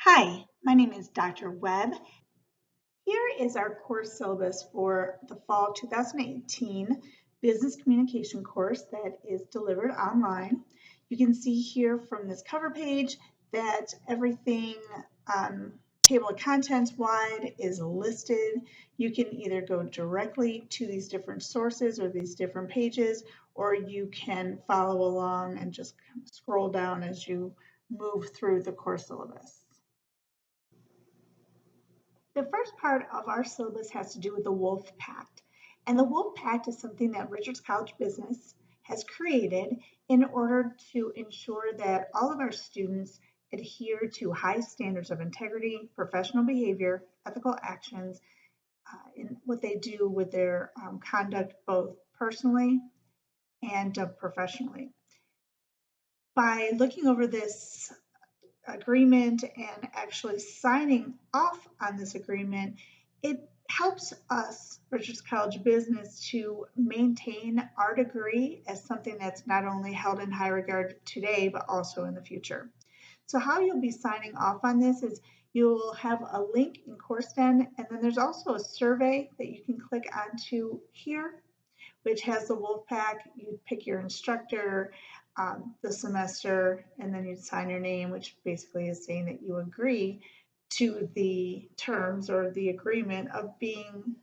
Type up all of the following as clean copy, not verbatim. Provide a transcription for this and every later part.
Hi, my name is Dr. Webb. Here is our course syllabus for the fall 2018 business communication course that is delivered online. You can see here from this cover page that everything table of contents wide is listed. You can either go directly to these different sources or these different pages, or you can follow along and just scroll down as you move through the course syllabus. The first part of our syllabus has to do with the Wolf Pact. And the Wolf Pact is something that Richards College Business has created in order to ensure that all of our students adhere to high standards of integrity, professional behavior, ethical actions, in what they do with their conduct, both personally and professionally. By looking over this agreement and actually signing off on this agreement, it helps us, Richards College Business, to maintain our degree as something that's not only held in high regard today, but also in the future. So how you'll be signing off on this is you'll have a link in CourseDen, and then there's also a survey that you can click onto here, which has the Wolfpack. You pick your instructor, the semester, and then you'd sign your name, which basically is saying that you agree to the terms or the agreement of being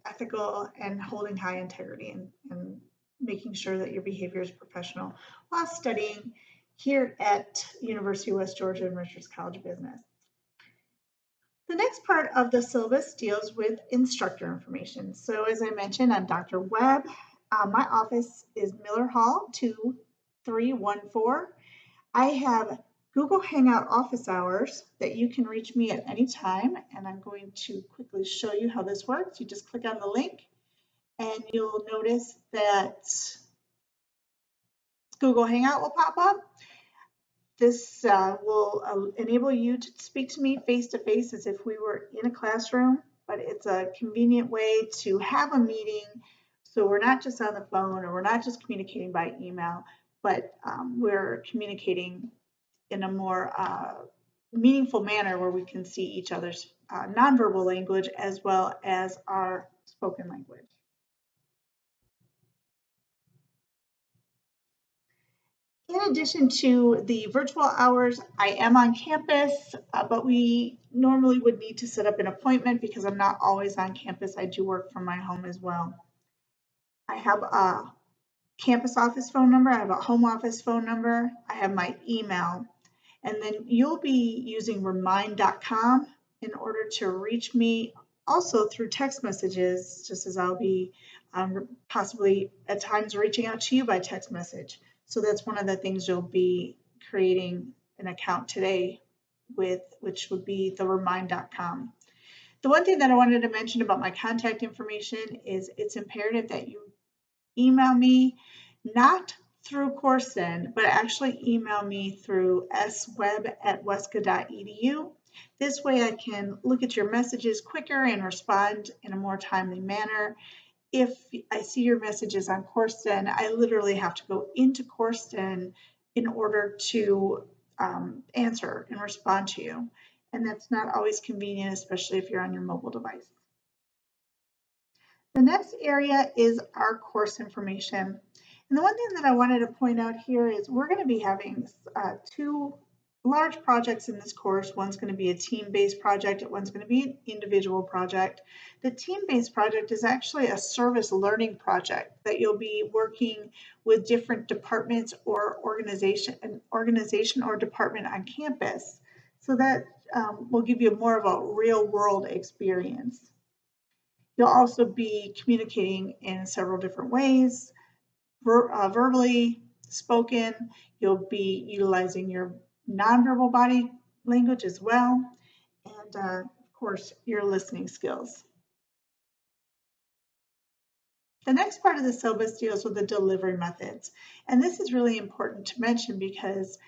ethical and holding high integrity and making sure that your behavior is professional while studying here at University of West Georgia and Richards College Business. The next part of the syllabus deals with instructor information. So as I mentioned, I'm Dr. Webb. My office is Miller Hall 2314. I have Google Hangout office hours that you can reach me at any time, and I'm going to quickly show you how this works. You just click on the link and you'll notice that Google Hangout will pop up. This will enable you to speak to me face to face as if we were in a classroom, but it's a convenient way to have a meeting. So we're not just on the phone or we're not just communicating by email, but we're communicating in a more meaningful manner where we can see each other's nonverbal language as well as our spoken language. In addition to the virtual hours, I am on campus, but we normally would need to set up an appointment because I'm not always on campus. I do work from my home as well. I have a campus office phone number, I have a home office phone number, I have my email, and then you'll be using remind.com in order to reach me also through text messages, just as I'll be possibly at times reaching out to you by text message. So that's one of the things you'll be creating an account today with, which would be the remind.com. The one thing that I wanted to mention about my contact information is it's imperative that you email me, not through CourseDen, but actually email me through sweb@wesca.edu. This way I can look at your messages quicker and respond in a more timely manner. If I see your messages on CourseDen, I literally have to go into CourseDen in order to answer and respond to you. And that's not always convenient, especially if you're on your mobile device. The next area is our course information. And the one thing that I wanted to point out here is we're going to be having two large projects in this course. One's going to be a team-based project, and one's going to be an individual project. The team-based project is actually a service learning project that you'll be working with different departments or organization or department on campus. So that will give you more of a real-world experience. You'll also be communicating in several different ways, verbally, spoken. You'll be utilizing your nonverbal body language as well, and of course, your listening skills. The next part of the syllabus deals with the delivery methods, and this is really important to mention because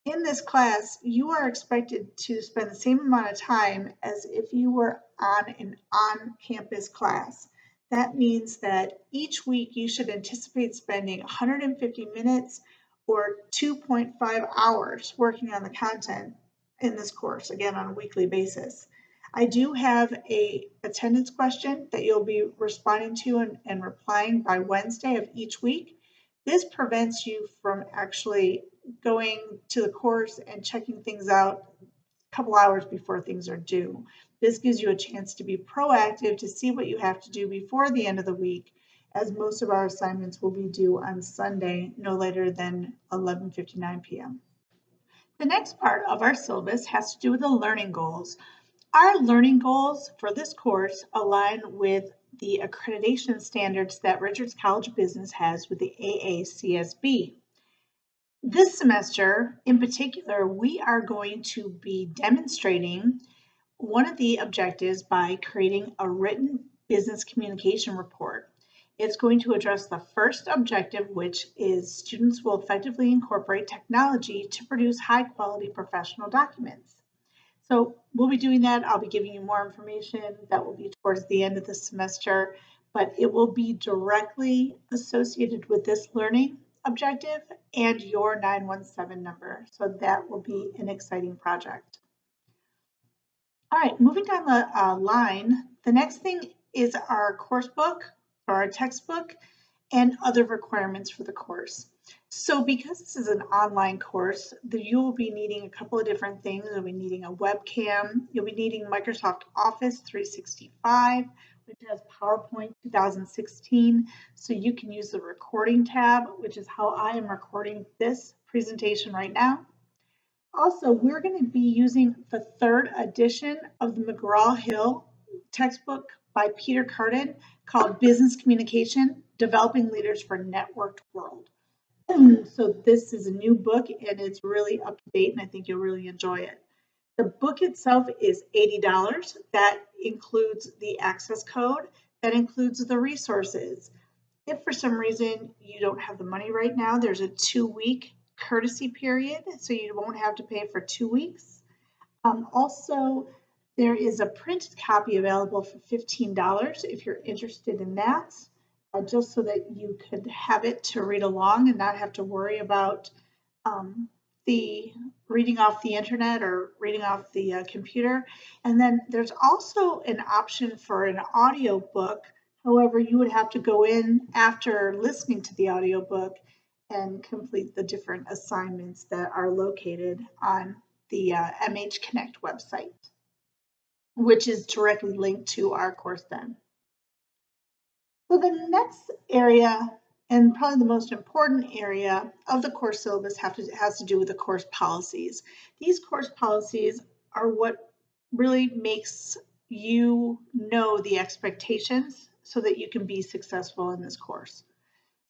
in this class, you are expected to spend the same amount of time as if you were on an on-campus class. That means that each week you should anticipate spending 150 minutes or 2.5 hours working on the content in this course, again, on a weekly basis. I do have a attendance question that you'll be responding to and replying by Wednesday of each week. This prevents you from actually going to the course and checking things out a couple hours before things are due. This gives you a chance to be proactive, to see what you have to do before the end of the week, as most of our assignments will be due on Sunday, no later than 11:59 p.m. The next part of our syllabus has to do with the learning goals. Our learning goals for this course align with the accreditation standards that Richards College Business has with the AACSB. This semester, in particular, we are going to be demonstrating one of the objectives by creating a written business communication report. It's going to address the first objective, which is students will effectively incorporate technology to produce high-quality professional documents. So we'll be doing that. I'll be giving you more information. That will be towards the end of the semester, but it will be directly associated with this learning objective and your 917 number. So that will be an exciting project. All right, moving down the line, the next thing is our course book or our textbook and other requirements for the course. So because this is an online course, you will be needing a couple of different things. You'll be needing a webcam. You'll be needing Microsoft Office 365, which has PowerPoint 2016. So you can use the recording tab, which is how I am recording this presentation right now. Also, we're going to be using the third edition of the McGraw-Hill textbook by Peter Carden called Business Communication, Developing Leaders for a Networked World. So this is a new book and it's really up to date and I think you'll really enjoy it. The book itself is $80. That includes the access code, that includes the resources. If for some reason you don't have the money right now, there's a 2-week courtesy period, so you won't have to pay for 2 weeks. Also, there is a printed copy available for $15 if you're interested in that, just so that you could have it to read along and not have to worry about the reading off the internet or reading off the computer. And then there's also an option for an audio book. However, you would have to go in after listening to the audiobook and complete the different assignments that are located on the MH Connect website, which is directly linked to our course then. So the next area, and probably the most important area of the course syllabus, has to do with the course policies. These course policies are what really makes you know the expectations so that you can be successful in this course.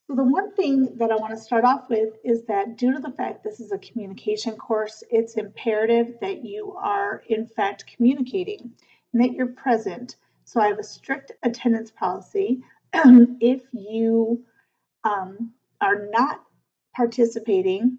So the one thing that I want to start off with is that due to the fact this is a communication course, it's imperative that you are in fact communicating and that you're present. So I have a strict attendance policy. If you are not participating,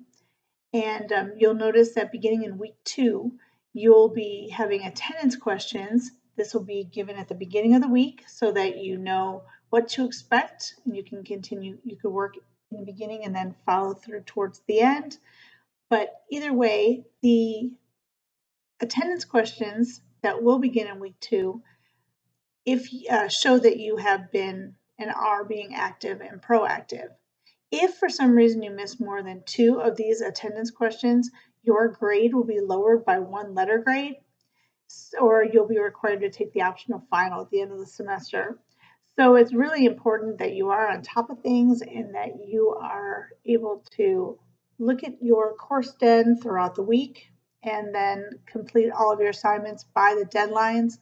and you'll notice that beginning in week 2, you'll be having attendance questions. This will be given at the beginning of the week so that you know what to expect and you can continue, you could work in the beginning and then follow through towards the end. But either way, the attendance questions that will begin in week 2 show that you have been and are being active and proactive. If for some reason you miss more than 2 of these attendance questions, your grade will be lowered by 1 letter grade, or you'll be required to take the optional final at the end of the semester. So it's really important that you are on top of things and that you are able to look at your course den throughout the week and then complete all of your assignments by the deadlines.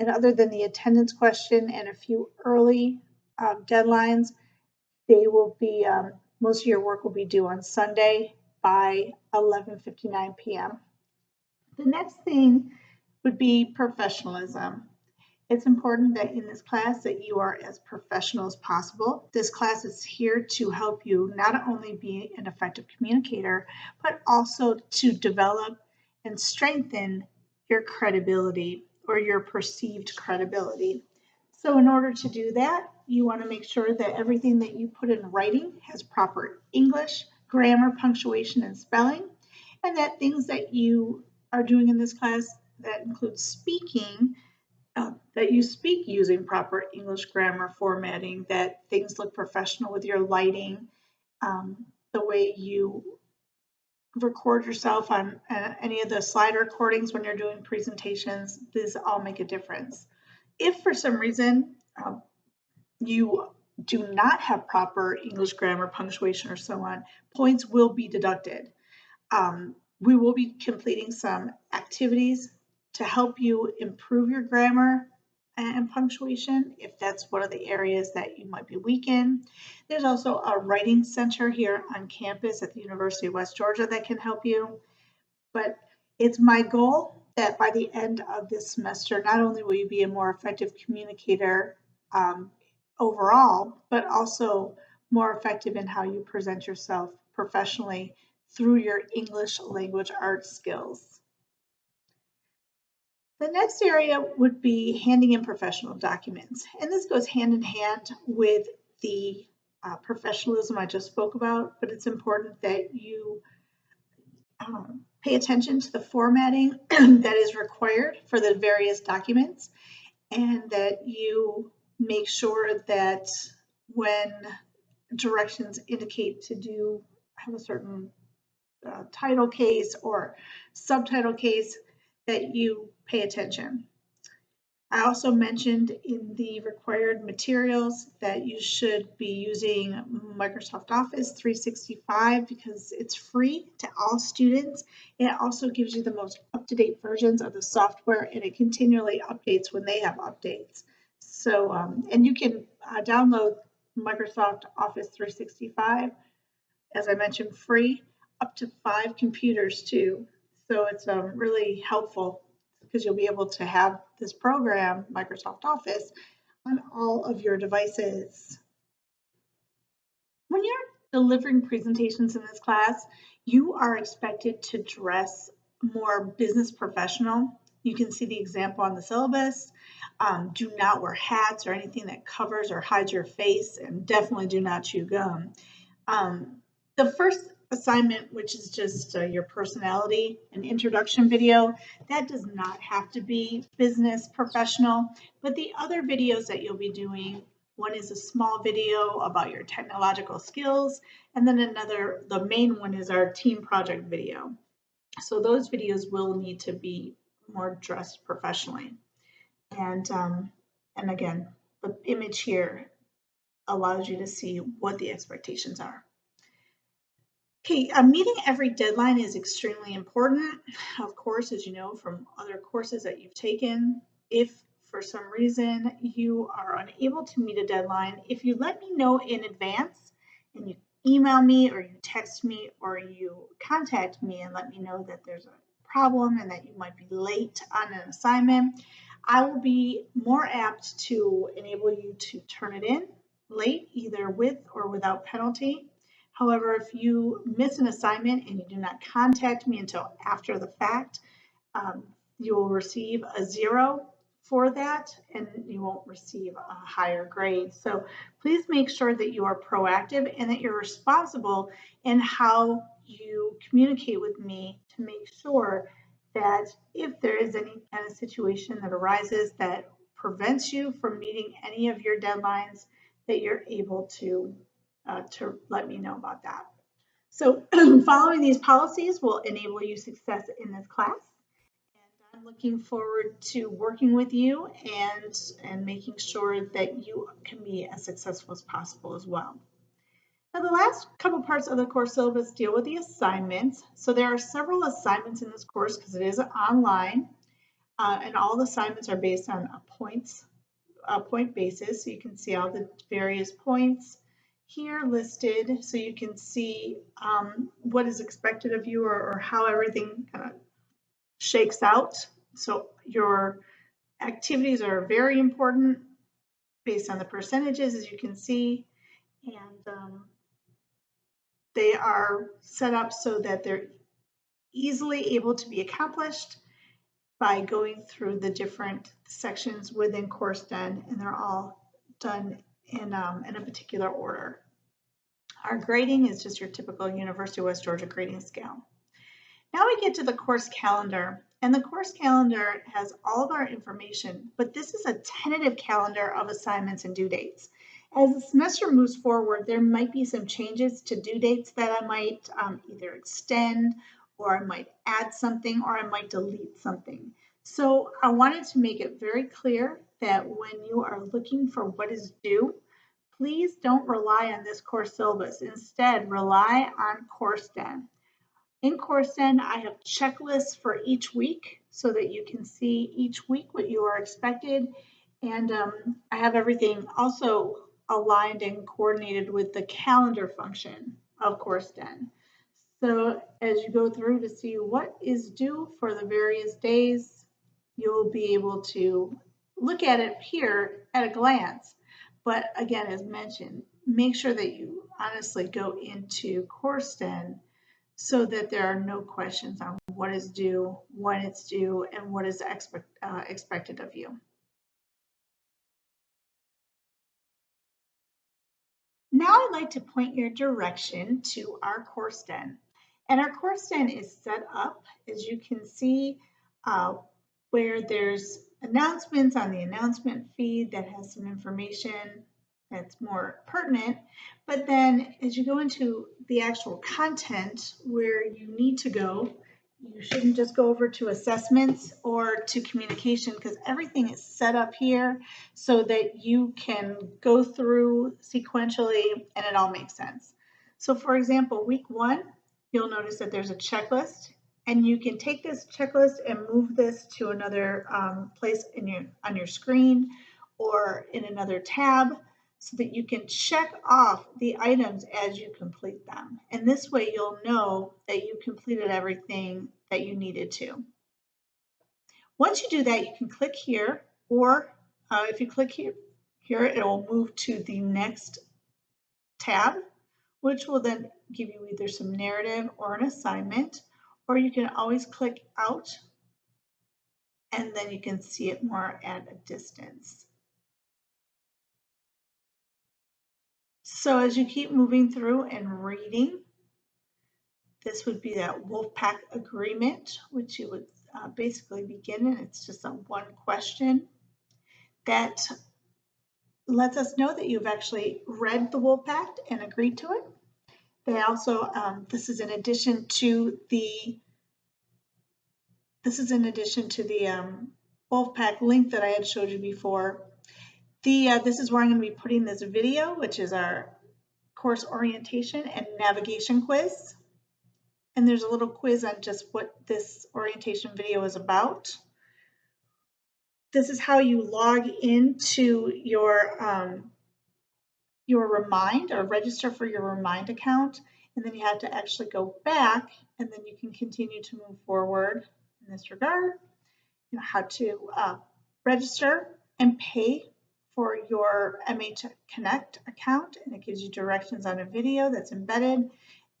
And other than the attendance question and a few early deadlines, they will be, most of your work will be due on Sunday by 11:59 p.m. The next thing would be professionalism. It's important that in this class that you are as professional as possible. This class is here to help you not only be an effective communicator, but also to develop and strengthen your credibility or your perceived credibility. So in order to do that, you want to make sure that everything that you put in writing has proper English, grammar, punctuation, and spelling, and that things that you are doing in this class. That includes speaking, that you speak using proper English grammar formatting, that things look professional with your lighting, the way you record yourself on any of the slide recordings when you're doing presentations. These all make a difference. If for some reason you do not have proper English grammar, punctuation, or so on, points will be deducted. We will be completing some activities to help you improve your grammar and punctuation if that's one of the areas that you might be weak in. There's also a writing center here on campus at the University of West Georgia that can help you. But it's my goal that by the end of this semester, not only will you be a more effective communicator overall, but also more effective in how you present yourself professionally through your English language arts skills. The next area would be handing in professional documents. And this goes hand in hand with the professionalism I just spoke about, but it's important that you pay attention to the formatting that is required for the various documents, and that you make sure that when directions indicate to have a certain title case or subtitle case, that you pay attention. I also mentioned in the required materials that you should be using Microsoft Office 365 because it's free to all students. It also gives you the most up-to-date versions of the software, and it continually updates when they have updates. So, and you can download Microsoft Office 365, as I mentioned, free, up to 5 computers too. So it's really helpful because you'll be able to have this program, Microsoft Office, on all of your devices. When you're delivering presentations in this class, you are expected to dress more business professional. You can see the example on the syllabus. Do not wear hats or anything that covers or hides your face, and definitely do not chew gum. The first assignment, which is just your personality and introduction video, that does not have to be business professional, but the other videos that you'll be doing, one is a small video about your technological skills, and then another, the main one is our team project video. So those videos will need to be more dressed professionally. And again, the image here allows you to see what the expectations are. Okay, meeting every deadline is extremely important, of course, as you know from other courses that you've taken. If for some reason you are unable to meet a deadline, if you let me know in advance and you email me or you text me or you contact me and let me know that there's a problem and that you might be late on an assignment, I will be more apt to enable you to turn it in late, either with or without penalty. However, if you miss an assignment and you do not contact me until after the fact, you will receive a 0 for that, and you won't receive a higher grade. So please make sure that you are proactive and that you're responsible in how you communicate with me to make sure that if there is any kind of situation that arises that prevents you from meeting any of your deadlines, that you're able to let me know about that. So following these policies will enable you success in this class. And I'm looking forward to working with you and making sure that you can be as successful as possible as well. Now, the last couple parts of the course syllabus deal with the assignments. So there are several assignments in this course because it is online, and all the assignments are based on a point basis. So you can see all the various points here listed, so you can see what is expected of you or how everything kind of shakes out. So your activities are very important based on the percentages, as you can see, and they are set up so that they're easily able to be accomplished by going through the different sections within Course Done, and they're all done in a particular order. Our grading is just your typical University of West Georgia grading scale. Now we get to the course calendar, and the course calendar has all of our information, but this is a tentative calendar of assignments and due dates. As the semester moves forward, there might be some changes to due dates that I might either extend, or I might add something, or I might delete something. So I wanted to make it very clear that when you are looking for what is due, please don't rely on this course syllabus. Instead, rely on CourseDen. In CourseDen, I have checklists for each week so that you can see each week what you are expected. And I have everything also aligned and coordinated with the calendar function of CourseDen. So as you go through to see what is due for the various days, you'll be able to look at it here at a glance. But again, as mentioned, make sure that you honestly go into CourseDen so that there are no questions on what is due, when it's due, and what is expected of you. Now I'd like to point your direction to our CourseDen. And our CourseDen is set up, as you can see, where there's announcements on the announcement feed that has some information that's more pertinent. But then as you go into the actual content where you need to go, you shouldn't just go over to assessments or to communication, because everything is set up here so that you can go through sequentially and it all makes sense. So for example, week 1, you'll notice that there's a checklist, and you can take this checklist and move this to another place on your screen or in another tab, so that you can check off the items as you complete them. And this way you'll know that you completed everything that you needed to. Once you do that, you can click here, or if you click here, it will move to the next tab, which will then give you either some narrative or an assignment, or you can always click out and then you can see it more at a distance. So as you keep moving through and reading, this would be that Wolfpack agreement, which you would basically begin, and it's just a one question that lets us know that you've actually read the Wolfpack and agreed to it. They also, this is in addition to the Wolfpack link that I had showed you before. This is where I'm going to be putting this video, which is our course orientation and navigation quiz. And there's a little quiz on just what this orientation video is about. This is how you log into your Remind, or register for your Remind account. And then you have to actually go back, and then you can continue to move forward in this regard. You know how to register and pay for your MH Connect account, and it gives you directions on a video that's embedded,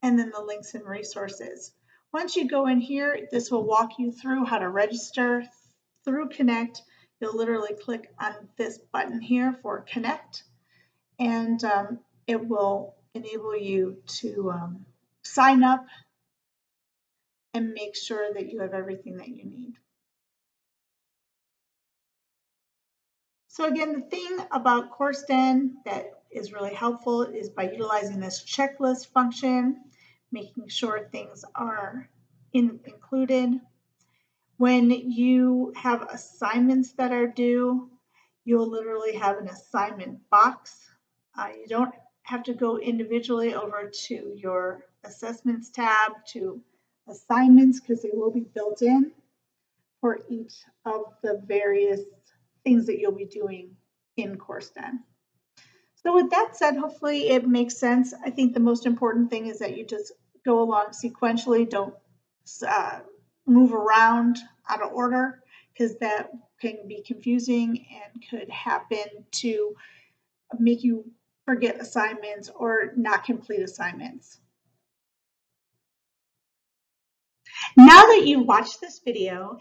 and then the links and resources. Once you go in here, this will walk you through how to register through Connect. You'll literally click on this button here for Connect, and it will enable you to sign up and make sure that you have everything that you need. So again, the thing about CourseDen that is really helpful is by utilizing this checklist function, making sure things are included. When you have assignments that are due, you'll literally have an assignment box. You don't have to go individually over to your assessments tab to assignments, because they will be built in for each of the various things that you'll be doing in CourseDen. So with that said, hopefully it makes sense. I think the most important thing is that you just go along sequentially. Don't move around out of order, because that can be confusing and could happen to make you forget assignments or not complete assignments. Now that you've watched this video